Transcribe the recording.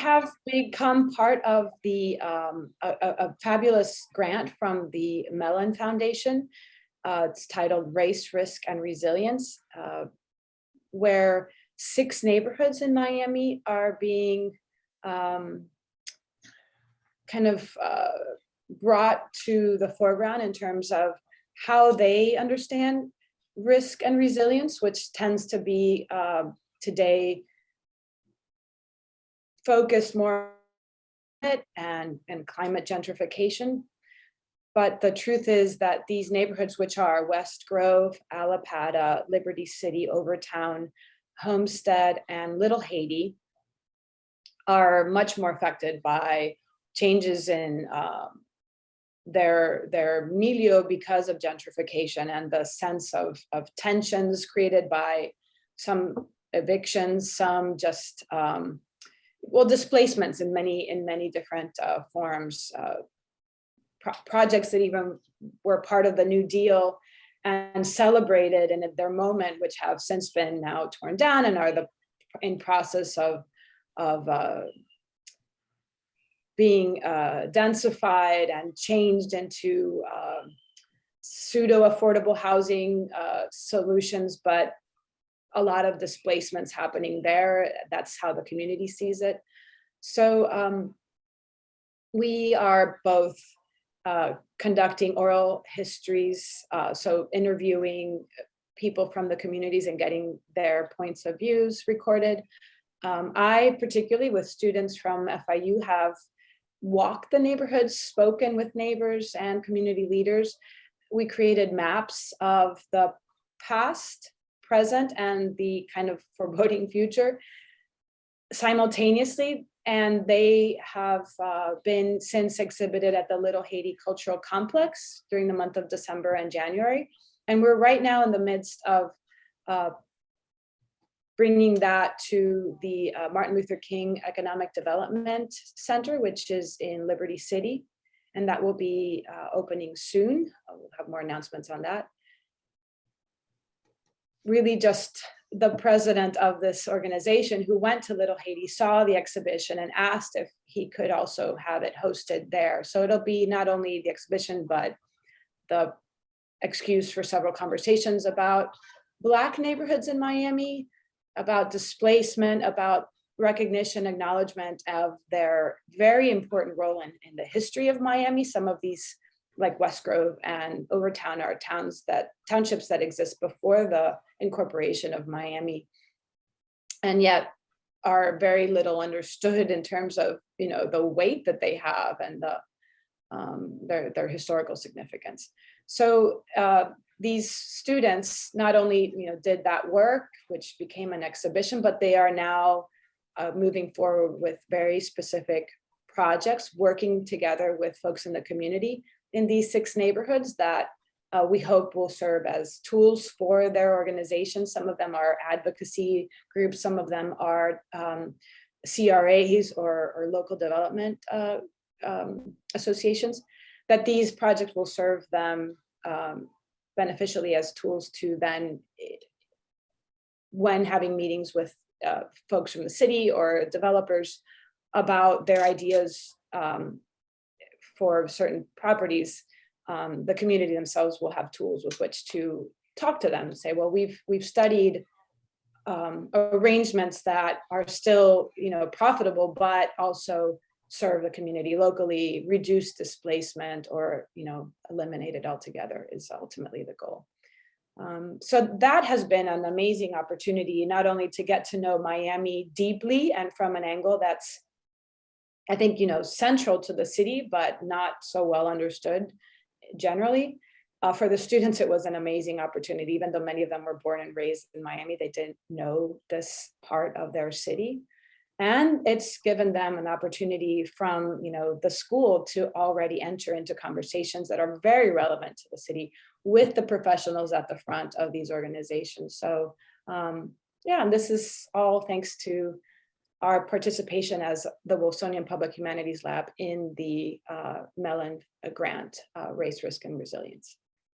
have become part of the a fabulous grant from the Enlace Foundation. It's titled Race, Risk, and Resilience, where 6 neighborhoods in Miami are being kind of brought to the foreground in terms of how they understand risk and resilience, which tends to be today focused more on it and climate gentrification. But the truth is that these neighborhoods, which are West Grove, Allapattah, Liberty City, Overtown, Homestead, and Little Haiti, are much more affected by changes in their milieu because of gentrification and the sense of tensions created by some evictions, some just well, displacements in many different forms, projects that even were part of the New Deal and celebrated in their moment, which have since been now torn down and are in process of being densified and changed into pseudo-affordable housing solutions, but a lot of displacements happening there. That's how the community sees it. So we are both conducting oral histories, so interviewing people from the communities and getting their points of views recorded. I, particularly with students from FIU, have walked the neighborhoods, spoken with neighbors and community leaders. We created maps of the past, present, and the kind of foreboding future simultaneously. And they have been since exhibited at the Little Haiti Cultural Complex during the month of December and January. And we're right now in the midst of bringing that to the Martin Luther King Economic Development Center, which is in Liberty City. And that will be opening soon. We'll have more announcements on that. Really just the president of this organization who went to Little Haiti, saw the exhibition and asked if he could also have it hosted there. So it'll be not only the exhibition, but the excuse for several conversations about Black neighborhoods in Miami, about displacement, about recognition, acknowledgement of their very important role in the history of Miami. Some of these, like West Grove and Overtown, are townships that exist before the incorporation of Miami, and yet are very little understood in terms of, you know, the weight that they have and their historical significance. So these students not only, you know, did that work, which became an exhibition, but they are now moving forward with very specific projects, working together with folks in the community in these 6 neighborhoods that we hope will serve as tools for their organizations. Some of them are advocacy groups, some of them are CRAs or local development associations, that these projects will serve them beneficially as tools to then, when having meetings with folks from the city or developers about their ideas for certain properties, the community themselves will have tools with which to talk to them and say, well, we've studied arrangements that are still, you know, profitable, but also serve the community locally, reduce displacement, or, you know, eliminate it altogether is ultimately the goal. So that has been an amazing opportunity, not only to get to know Miami deeply and from an angle that's, I think, you know, central to the city, but not so well understood generally. For the students, it was an amazing opportunity. Even though many of them were born and raised in Miami, they didn't know this part of their city. And it's given them an opportunity from, you know, the school to already enter into conversations that are very relevant to the city with the professionals at the front of these organizations. So yeah, and this is all thanks to our participation as the Wilsonian Public Humanities Lab in the Mellon grant, Race, Risk, and Resilience.